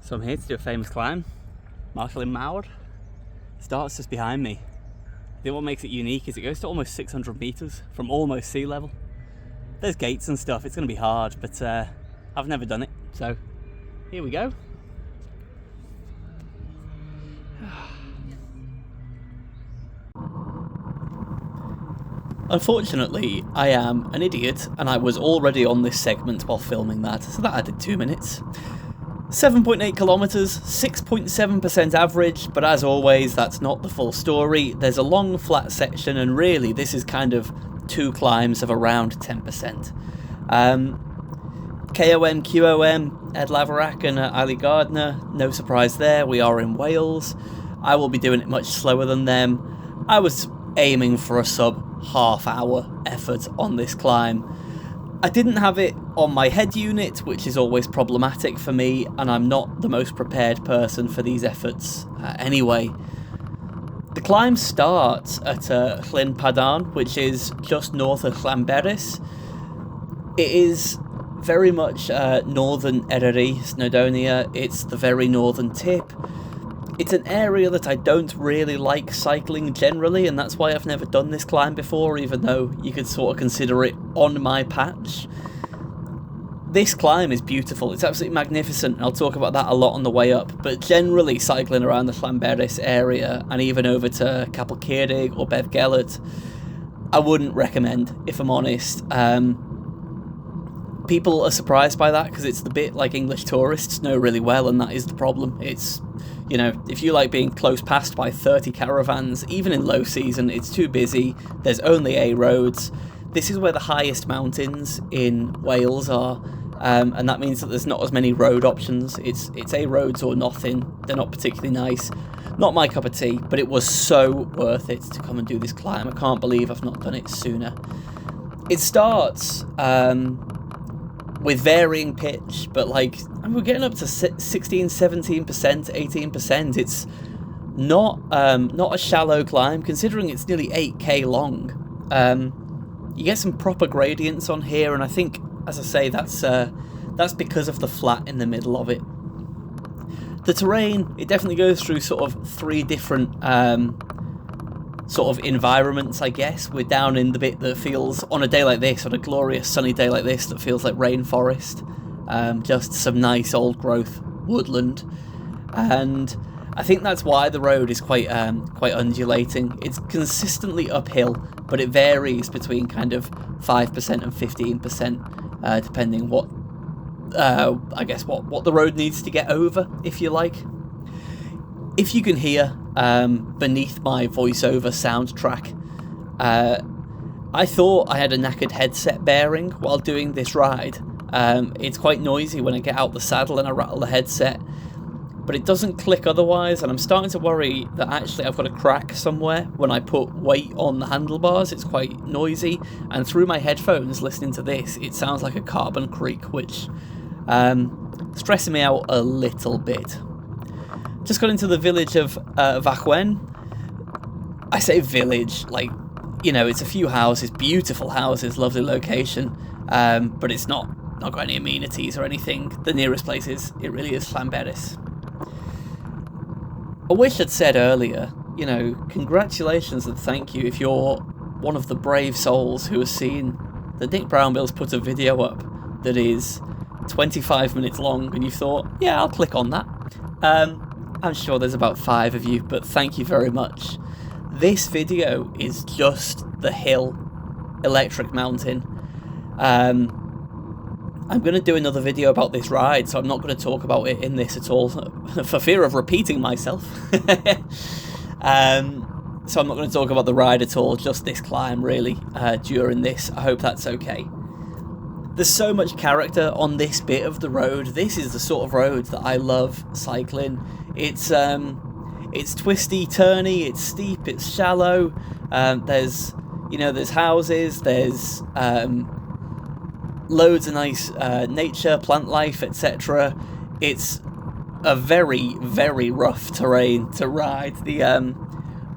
So I'm here to do a famous climb, Llyn Padarn. Starts just behind me. I think what makes it unique is it goes to almost 600 meters from almost sea level. There's gates and stuff, it's going to be hard, but I've never done it, so here we go. Unfortunately, I am an idiot, and I was already on this segment while filming that, so that added 2 minutes. 7.8 kilometers, 6.7% average, but as always, that's not the full story. There's a long flat section, and really, this is kind of 2 climbs of around 10%. KOM, QOM, Ed Laverack and Ali Gardner, no surprise there, we are in Wales. I will be doing it much slower than them. I was aiming for a sub-half-hour effort on this climb. I didn't have it on my head unit, which is always problematic for me, and I'm not the most prepared person for these efforts anyway. The climb starts at Llyn Padarn, which is just north of Llanberis. It is very much northern Eryri, Snowdonia. It's the very northern tip. It's an area that I don't really like cycling generally, and that's why I've never done this climb before, even though you could sort of consider it on my patch. This climb is beautiful, it's absolutely magnificent, and I'll talk about that a lot on the way up, but generally cycling around the Llanberis area, and even over to Capel Cerrig or Bev Gellert, I wouldn't recommend, if I'm honest. People are surprised by that, because it's the bit like English tourists know really well, and that is the problem. It's, you know, if you like being close passed by 30 caravans, even in low season, it's too busy, there's only A roads. This is where the highest mountains in Wales are, and that means that there's not as many road options. It's A roads or nothing. They're not particularly nice. Not my cup of tea, but it was so worth it to come and do this climb. I can't believe I've not done it sooner. It starts with varying pitch, but like, we're getting up to 16, 17%, 18%. It's not a shallow climb, considering it's nearly 8k long. You get some proper gradients on here, and I think, as I say, that's because of the flat in the middle of it. The terrain, it definitely goes through sort of 3 different sort of environments, I guess. We're down in the bit that feels, on a day like this, on a glorious sunny day like this, that feels like rainforest. Just some nice old growth woodland, and I think that's why the road is quite undulating. It's consistently uphill, but it varies between kind of 5% and 15%, depending what I guess what the road needs to get over, if you like. If you can hear beneath my voiceover soundtrack, I thought I had a knackered headset bearing while doing this ride. It's quite noisy when I get out the saddle and I rattle the headset, but it doesn't click otherwise, and I'm starting to worry that actually I've got a crack somewhere when I put weight on the handlebars. It's quite noisy, and through my headphones listening to this, it sounds like a carbon creak, which stressing me out a little bit. Just got into the village of Vachwen. I say village, like, you know, it's a few houses, beautiful houses, lovely location, but it's not got any amenities or anything. The nearest place it really is Llanberis. I wish I'd said earlier, you know, congratulations and thank you if you're one of the brave souls who has seen that Nick Brownbill's put a video up that is 25 minutes long, and you thought, yeah, I'll click on that. I'm sure there's about 5 of you, but thank you very much. This video is just the hill, Electric Mountain. I'm going to do another video about this ride, so I'm not going to talk about it in this at all, for fear of repeating myself. So I'm not going to talk about the ride at all, just this climb, really, during this. I hope that's okay. There's so much character on this bit of the road. This is the sort of road that I love cycling. It's twisty, turny, it's steep, it's shallow. There's houses, there's loads of nice nature, plant life, etc. It's a very, very rough terrain to ride.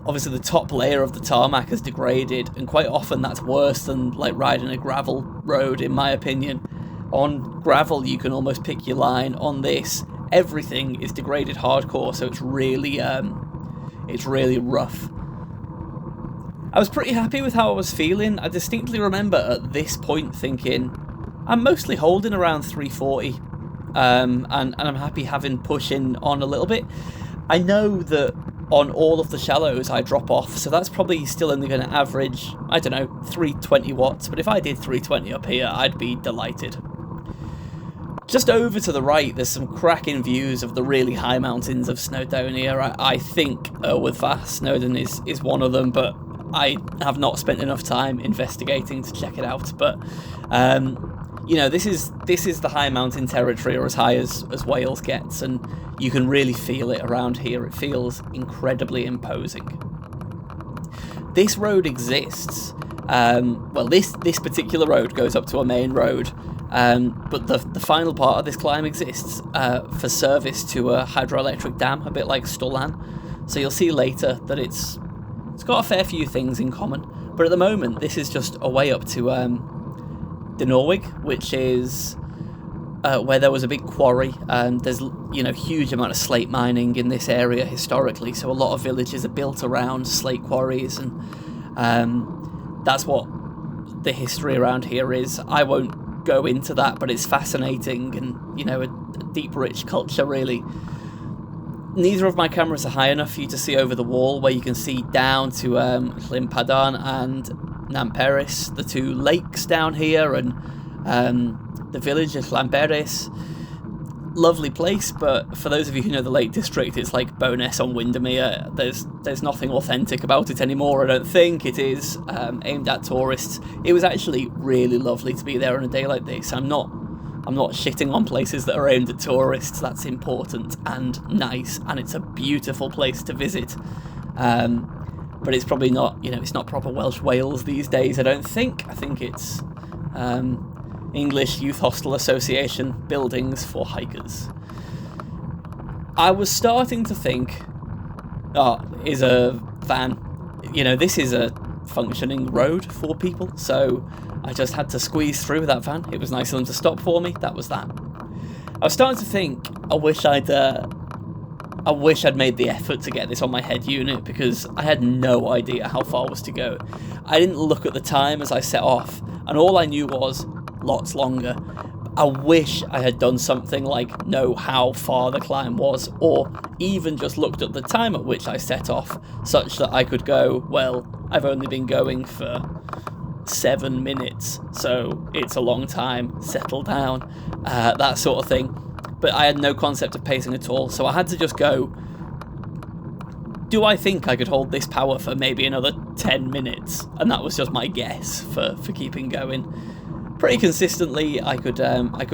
Obviously the top layer of the tarmac has degraded, and quite often that's worse than like riding a gravel road, in my opinion. On gravel you can almost pick your line. On this, everything is degraded hardcore, so it's really rough. I was pretty happy with how I was feeling. I distinctly remember at this point thinking, I'm mostly holding around 340, and I'm happy having pushing on a little bit. I know that on all of the shallows I drop off, so that's probably still only going to average, I don't know, 320 watts, but if I did 320 up here, I'd be delighted. Just over to the right, there's some cracking views of the really high mountains of Snowdonia. I think Llyn Snowdon is one of them, but I have not spent enough time investigating to check it out. But you know, this is the high mountain territory, or as high as Wales gets, and you can really feel it around here. It feels incredibly imposing. This road exists. Well, this particular road goes up to a main road, but the final part of this climb exists for service to a hydroelectric dam, a bit like Llyn. So you'll see later that it's got a fair few things in common. But at the moment, this is just a way up to Norwig, which is where there was a big quarry. There's huge amount of slate mining in this area historically, so a lot of villages are built around slate quarries, and that's what the history around here is. I won't go into that, but it's fascinating, and a deep, rich culture, really. Neither of my cameras are high enough for you to see over the wall, where you can see down to Llyn Padarn and Llanberis, the two lakes down here, and the village of Llanberis. Lovely place, but for those of you who know the Lake District, it's like Bowness on Windermere. There's nothing authentic about it anymore, I don't think. It is aimed at tourists. It was actually really lovely to be there on a day like this. I'm not shitting on places that are aimed at tourists. That's important and nice, and it's a beautiful place to visit. But it's probably not, it's not proper Welsh Wales these days, I don't think. I think it's English Youth Hostel Association buildings for hikers. I was starting to think, is a van, this is a functioning road for people, so I just had to squeeze through that van. It was nice of them to stop for me. That was that. I was starting to think, I wish I'd made the effort to get this on my head unit, because I had no idea how far was to go. I didn't look at the time as I set off, and all I knew was lots longer. I wish I had done something like know how far the climb was, or even just looked at the time at which I set off, such that I could go, well, I've only been going for 7 minutes, so it's a long time, settle down, that sort of thing. But I had no concept of pacing at all, so I had to just go, do I think I could hold this power for maybe another 10 minutes? And that was just my guess for keeping going. Pretty consistently, I could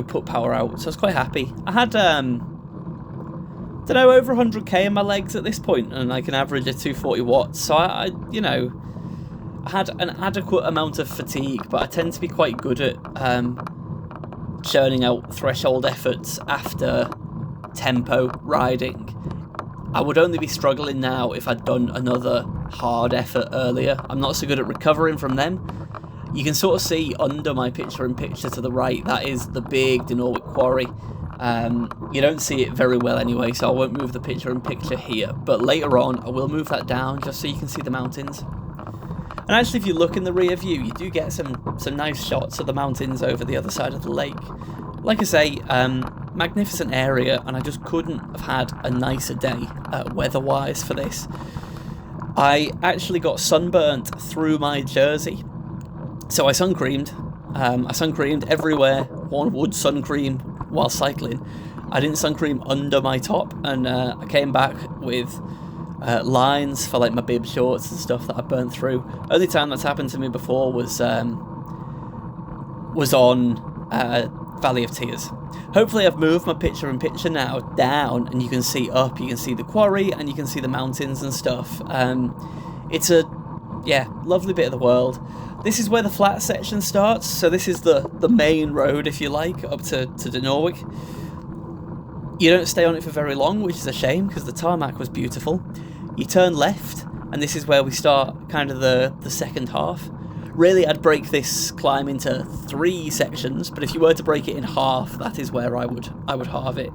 put power out, so I was quite happy. I had, over 100k in my legs at this point, and I can average a 240 watts, so I had an adequate amount of fatigue, but I tend to be quite good at churning out threshold efforts after tempo riding. I would only be struggling now if I'd done another hard effort earlier. I'm not so good at recovering from them. You can sort of see under my picture-in-picture to the right, that is the big Norwig quarry. You don't see it very well anyway, so I won't move the picture-in-picture here, but later on I will move that down just so you can see the mountains. And actually, if you look in the rear view, you do get some nice shots of the mountains over the other side of the lake. Like I say, magnificent area, and I just couldn't have had a nicer day weather-wise for this. I actually got sunburnt through my jersey, so I sun creamed. I sun creamed everywhere. One would sun cream while cycling. I didn't sun cream under my top, and I came back with lines for like my bib shorts and stuff that I burnt through. Only time that's happened to me before was on Valley of Tears. Hopefully I've moved my picture-in-picture now down, and you can see up, you can see the quarry, and you can see the mountains and stuff. It's a lovely bit of the world. This is where the flat section starts, so this is the main road, if you like, up to Norwig. You don't stay on it for very long, which is a shame, because the tarmac was beautiful. You turn left, and this is where we start kind of the second half. Really, I'd break this climb into 3 sections, but if you were to break it in half, that is where I would halve it.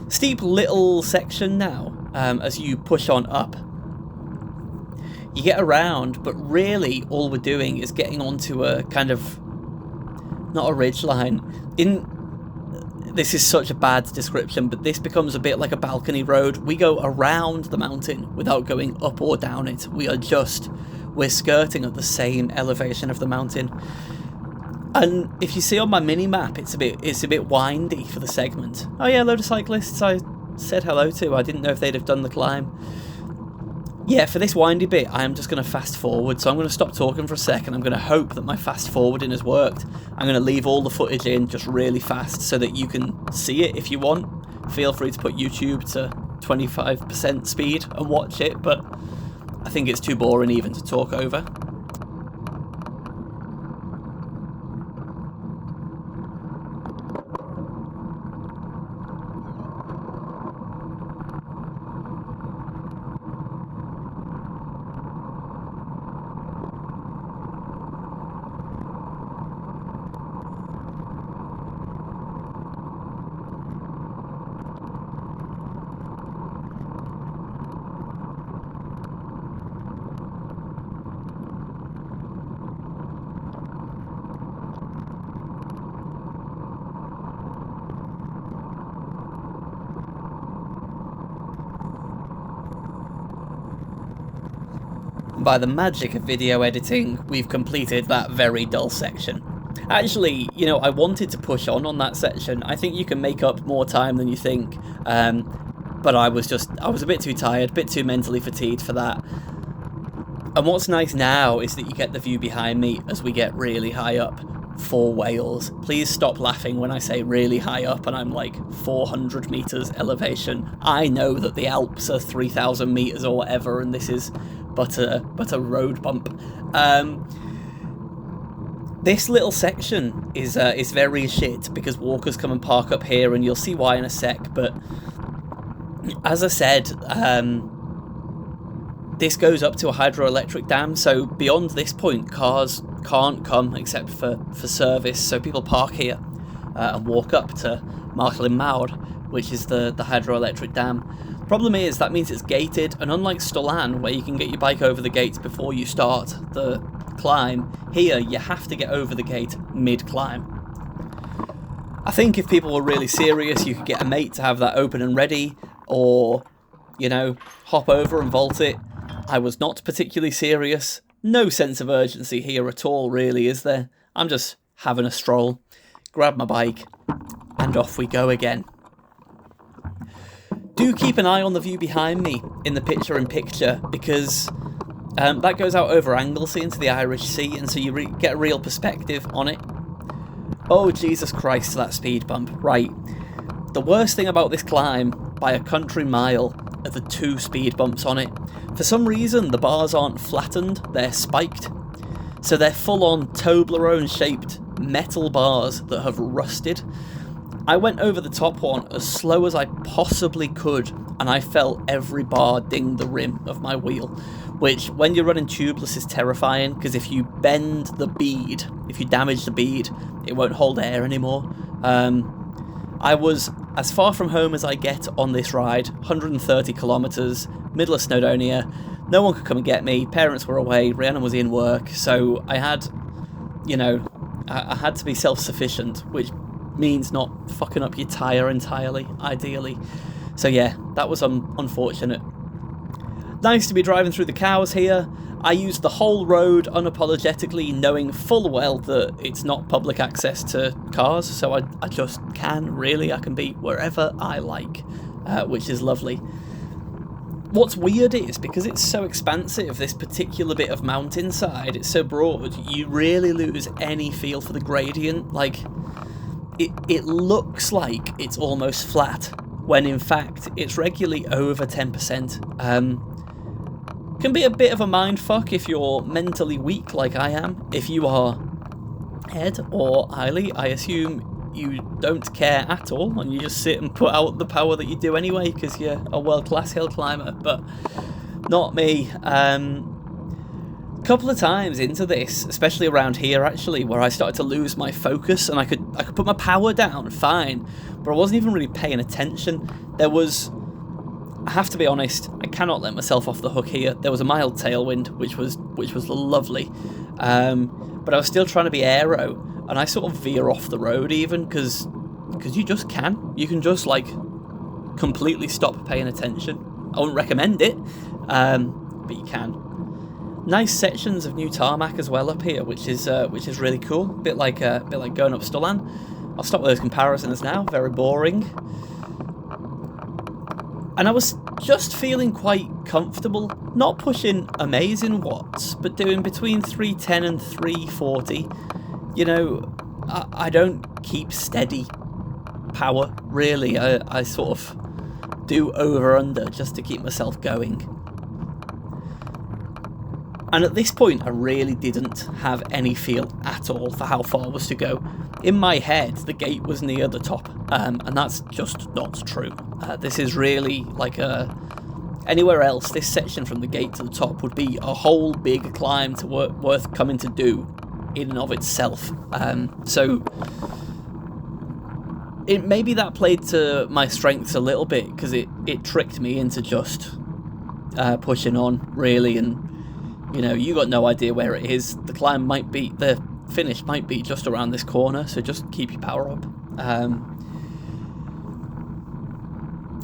Steep little section now, as you push on up. You get around, but really all we're doing is getting onto a kind of, not a ridge line. This is such a bad description, but this becomes a bit like a balcony road. We go around the mountain without going up or down it. We're skirting at the same elevation of the mountain. And if you see on my mini map, it's a bit windy for the segment. Oh yeah, a load of cyclists I said hello to. I didn't know if they'd have done the climb. Yeah, for this windy bit, I am just going to fast forward, so I'm going to stop talking for a second. I'm going to hope that my fast forwarding has worked. I'm going to leave all the footage in just really fast so that you can see it if you want. Feel free to put YouTube to 25% speed and watch it, but I think it's too boring even to talk over. By the magic of video editing, we've completed that very dull section. Actually, you know, I wanted to push on that section. I think you can make up more time than you think, but I was a bit too tired, a bit too mentally fatigued for that. And what's nice now is that you get the view behind me as we get really high up for Wales. Please stop laughing when I say really high up and I'm like 400 metres elevation. I know that the Alps are 3,000 metres or whatever, and this is but a road bump. This little section is very shit because walkers come and park up here, and you'll see why in a sec. But as I said, this goes up to a hydroelectric dam, so beyond this point cars can't come except for service, so people park here and walk up to Llyn Padarn, which is the hydroelectric dam. Problem is, that means it's gated, and unlike Llyn, where you can get your bike over the gates before you start the climb, here you have to get over the gate mid-climb. I think if people were really serious, you could get a mate to have that open and ready, or, you know, hop over and vault it. I was not particularly serious. No sense of urgency here at all, really, is there? I'm just having a stroll, grab my bike, and off we go again. Do keep an eye on the view behind me in the picture-in-picture, because that goes out over Anglesey into the Irish Sea, and so you get a real perspective on it. Oh, Jesus Christ, that speed bump. Right. The worst thing about this climb, by a country mile, are the 2 speed bumps on it. For some reason, the bars aren't flattened, they're spiked. So they're full-on Toblerone-shaped metal bars that have rusted. I went over the top one as slow as I possibly could, and I felt every bar ding the rim of my wheel, which, when you're running tubeless, is terrifying, because if you bend the bead, if you damage the bead, it won't hold air anymore. I was as far from home as I get on this ride, 130 kilometres, middle of Snowdonia. No one could come and get me, parents were away, Rhiannon was in work, so I had, you know, I had to be self-sufficient, which means not fucking up your tyre entirely, ideally. So yeah, that was unfortunate. Nice to be driving through the cows here. I used the whole road unapologetically, knowing full well that it's not public access to cars, so I just can, really. I can be wherever I like, which is lovely. What's weird is, because it's so expansive, this particular bit of mountainside, it's so broad, you really lose any feel for the gradient. Like, it looks like it's almost flat, when in fact it's regularly over 10%. Can be a bit of a mindfuck if you're mentally weak like I am. If you are Ed or Eiley, I assume you don't care at all and you just sit and put out the power that you do anyway because you're a world-class hill climber, but not me. couple of times into this, especially around here actually, where I started to lose my focus, and I could put my power down fine, but I wasn't even really paying attention. There was, I have to be honest, I cannot let myself off the hook here. There was a mild tailwind, which was lovely, but I was still trying to be aero, and I sort of veer off the road even, because you just can. You can just like completely stop paying attention. I wouldn't recommend it, but you can. Nice sections of new tarmac as well up here, which is really cool. Bit like going up Stullan. I'll stop with those comparisons now. Very boring. And I was just feeling quite comfortable, not pushing amazing watts, but doing between 310 and 340. You know, I don't keep steady power really. I sort of do over under just to keep myself going. And at this point I really didn't have any feel at all for how far was to go. In my head the gate was near the top, and that's just not true. This is really like anywhere else, this section from the gate to the top would be a whole big climb to worth coming to do in and of itself. So maybe that played to my strengths a little bit, because it tricked me into just pushing on really, and you know, you got no idea where it is. The climb might be, the finish might be just around this corner, so just keep your power up.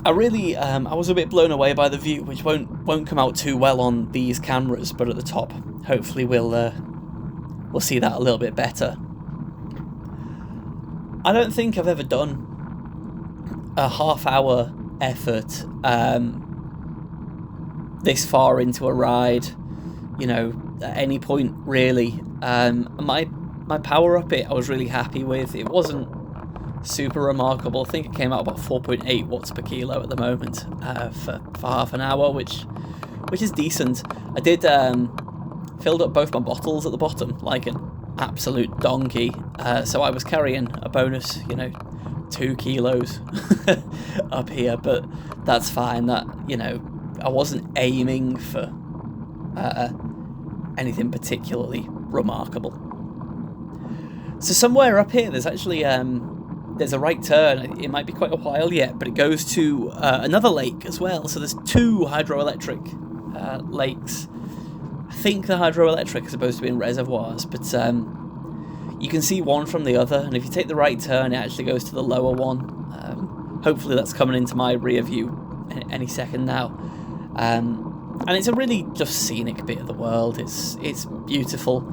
I really, I was a bit blown away by the view, which won't come out too well on these cameras, but at the top, hopefully we'll see that a little bit better. I don't think I've ever done a half-hour effort this far into a ride, you know, at any point really. My power up it I was really happy with. It wasn't super remarkable. I think it came out about 4.8 watts per kilo at the moment for half an hour, which is decent. I did filled up both my bottles at the bottom like an absolute donkey, so I was carrying a bonus, you know, 2 kilos up here, but that's fine. That, you know, I wasn't aiming for anything particularly remarkable. So somewhere up here there's actually there's a right turn. It might be quite a while yet, but it goes to another lake as well. So there's 2 hydroelectric lakes. I think the hydroelectric is supposed to be in reservoirs, but you can see one from the other, and if you take the right turn it actually goes to the lower one. Hopefully that's coming into my rear view any second now. And it's a really just scenic bit of the world. It's beautiful.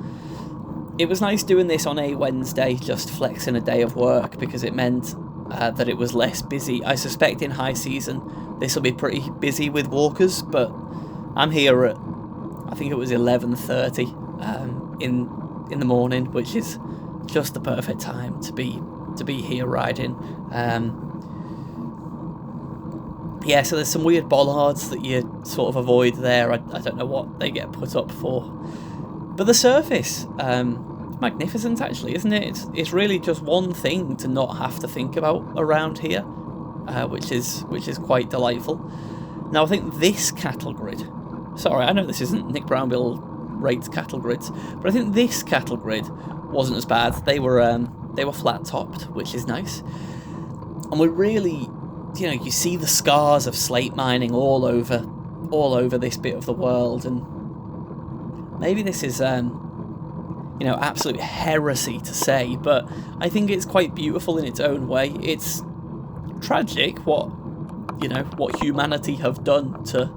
It was nice doing this on a Wednesday, just flexing a day of work, because it meant that it was less busy. I suspect in high season this will be pretty busy with walkers, but I'm here at, I think it was 11:30 in the morning, which is just the perfect time to be here riding. Yeah, so there's some weird bollards that you sort of avoid there. I don't know what they get put up for. But the surface, magnificent actually, isn't it? It's really just one thing to not have to think about around here, which is quite delightful. Now I think this cattle grid, sorry, I know this isn't Nick Brownbill rates cattle grids, but I think this cattle grid wasn't as bad. They were flat topped, which is nice. And we're really, you know, you see the scars of slate mining all over this bit of the world, and maybe this is you know, absolute heresy to say, but I think it's quite beautiful in its own way. It's tragic what humanity have done to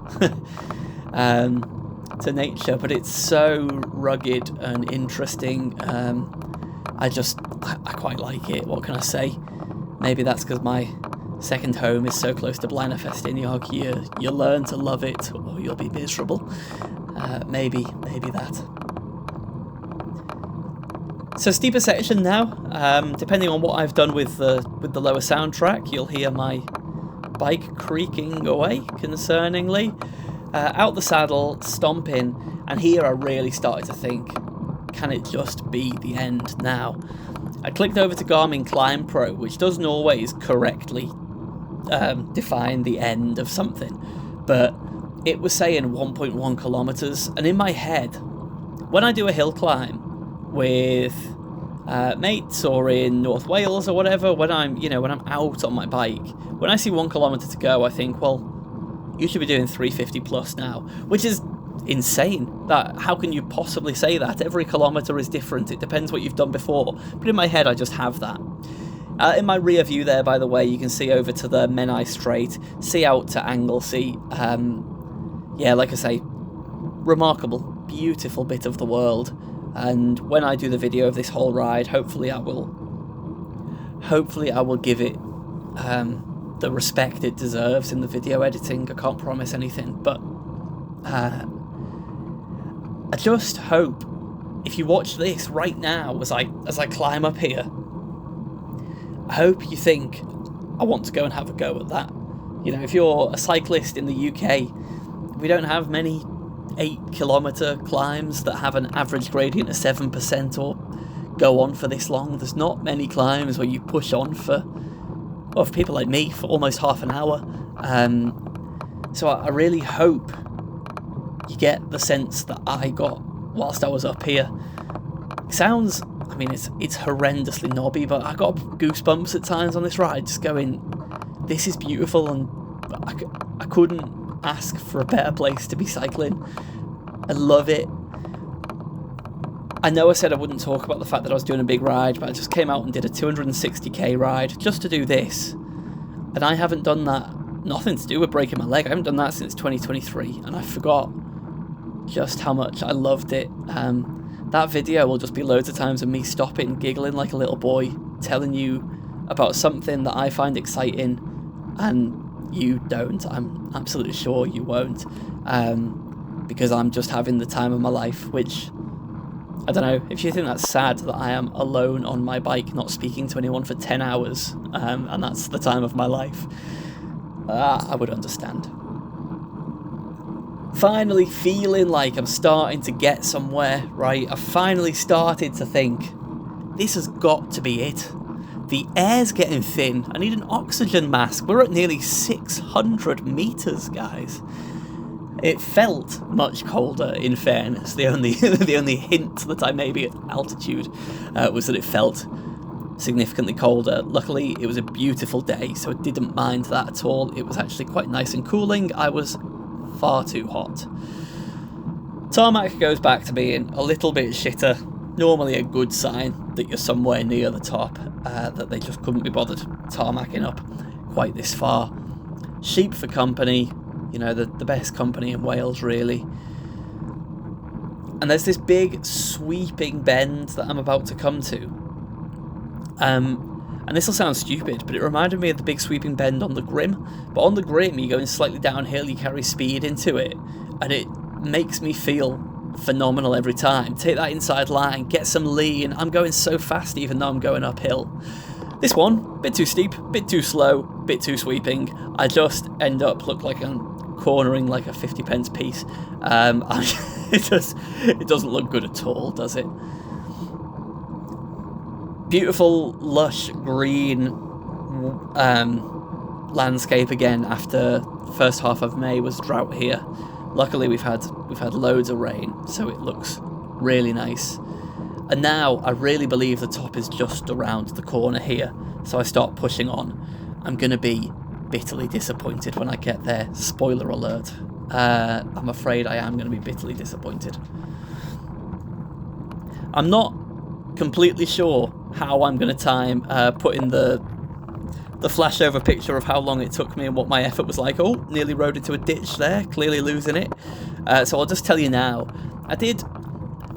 to nature, but it's so rugged and interesting. I quite like it. What can I say? Maybe that's because my second home is so close to Llyn. You learn to love it, or you'll be miserable. Maybe that. So steeper section now. Depending on what I've done with the lower soundtrack, you'll hear my bike creaking away concerningly. Out the saddle, stomping, and here I really started to think, can it just be the end now? I clicked over to Garmin Climb Pro, which doesn't always correctly define the end of something, but it was saying 1.1 kilometers, and in my head when I do a hill climb with mates or in North Wales or whatever, when I'm out on my bike, when I see 1 kilometre to go, I think, well, you should be doing 350 plus now, which is insane. That how can you possibly say that? Every kilometre is different. It depends what you've done before. But in my head, I just have that. In my rear view there, by the way, you can see over to the Menai Strait, see out to Anglesey. Yeah, like I say, remarkable, beautiful bit of the world. And when I do the video of this whole ride, hopefully I will give it the respect it deserves in the video editing. I can't promise anything, but I just hope if you watch this right now as I climb up here, I hope you think, I want to go and have a go at that. You know, if you're a cyclist in the UK, we don't have many 8-kilometre climbs that have an average gradient of 7% or go on for this long. There's not many climbs where you push on for people like me, for almost half an hour. So I really hope you get the sense that I got whilst I was up here. It sounds, I mean, it's horrendously knobby, but I got goosebumps at times on this ride, just going, this is beautiful, and I couldn't ask for a better place to be cycling. I love it. I know I said I wouldn't talk about the fact that I was doing a big ride, but I just came out and did a 260k ride just to do this. And I haven't done that, nothing to do with breaking my leg, I haven't done that since 2023, and I forgot just how much I loved it. That video will just be loads of times of me stopping, giggling like a little boy, telling you about something that I find exciting, and you don't. I'm absolutely sure you won't, because I'm just having the time of my life, which, I don't know, if you think that's sad that I am alone on my bike, not speaking to anyone for 10 hours, and that's the time of my life, I would understand. Finally feeling like I'm starting to get somewhere, right? I've finally started to think, this has got to be it. The air's getting thin. I need an oxygen mask. We're at nearly 600 metres, guys. It felt much colder, in fairness. The only hint that I may be at altitude was that it felt significantly colder. Luckily, it was a beautiful day, so I didn't mind that at all. It was actually quite nice and cooling. I was far too hot. Tarmac goes back to being a little bit shitter. Normally a good sign that you're somewhere near the top, that they just couldn't be bothered tarmacking up quite this far. Sheep for company, you know, the best company in Wales, really. And there's this big sweeping bend that I'm about to come to. And this will sound stupid, but it reminded me of the big sweeping bend on the Grim. But on the Grim, you're going slightly downhill, you carry speed into it, and it makes me feel phenomenal every time. Take that inside line, get some lean. I'm going so fast even though I'm going uphill. This one, bit too steep, bit too slow, bit too sweeping. I just end up look like I'm cornering like a 50p piece. It doesn't look good at all, does it? Beautiful, lush, green landscape again after the first half of May was drought here. Luckily we've had loads of rain, so it looks really nice. And now I really believe the top is just around the corner here, so I start pushing on. I'm going to be bitterly disappointed when I get there. Spoiler alert. I'm afraid I am going to be bitterly disappointed. I'm not completely sure how I'm going to time putting the flashover picture of how long it took me and what my effort was like. Oh, nearly rode into a ditch there, clearly losing it. So I'll just tell you now. I did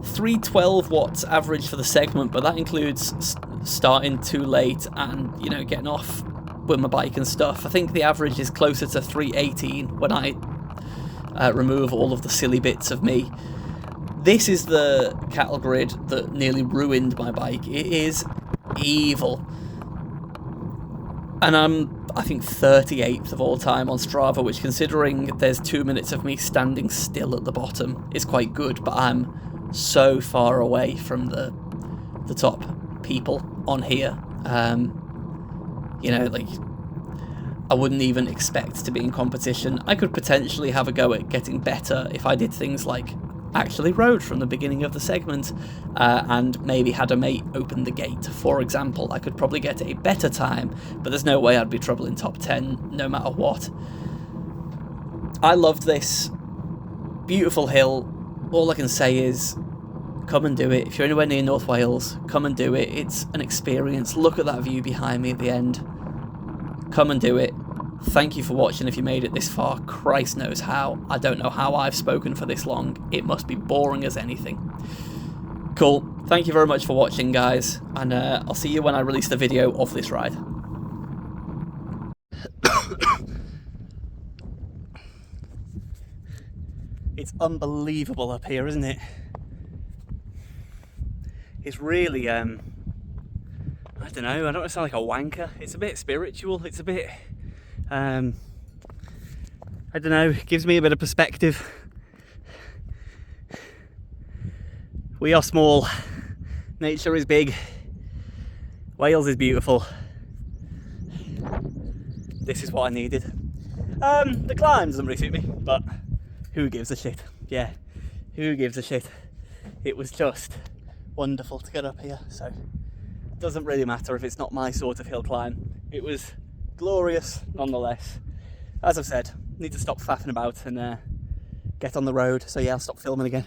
312 watts average for the segment, but that includes starting too late and, you know, getting off with my bike and stuff. I think the average is closer to 318 when I remove all of the silly bits of me. This is the cattle grid that nearly ruined my bike. It is evil. And I'm, I think, 38th of all time on Strava, which, considering there's 2 minutes of me standing still at the bottom, is quite good, but I'm so far away from the top people on here. You know, like, I wouldn't even expect to be in competition. I could potentially have a go at getting better if I did things like actually rode from the beginning of the segment, and maybe had a mate open the gate, for example. I could probably get a better time, but there's no way I'd be trouble in top 10 no matter what. I loved this. Beautiful hill. All I can say is, come and do it. If you're anywhere near North Wales, come and do it. It's an experience. Look at that view behind me at the end. Come and do it. Thank you for watching if you made it this far. Christ knows how. I don't know how I've spoken for this long. It must be boring as anything. Cool. Thank you very much for watching, guys. And I'll see you when I release the video of this ride. It's unbelievable up here, isn't it? It's really, I don't know, I don't want to sound like a wanker. It's a bit spiritual. It's a bit, I don't know, it gives me a bit of perspective. We are small. Nature is big. Wales is beautiful. This is what I needed. The climb doesn't really suit me, but who gives a shit? Yeah, who gives a shit? It was just wonderful to get up here, so it doesn't really matter if it's not my sort of hill climb. It was glorious nonetheless. As I've said, need to stop faffing about and get on the road, so yeah, I'll stop filming again.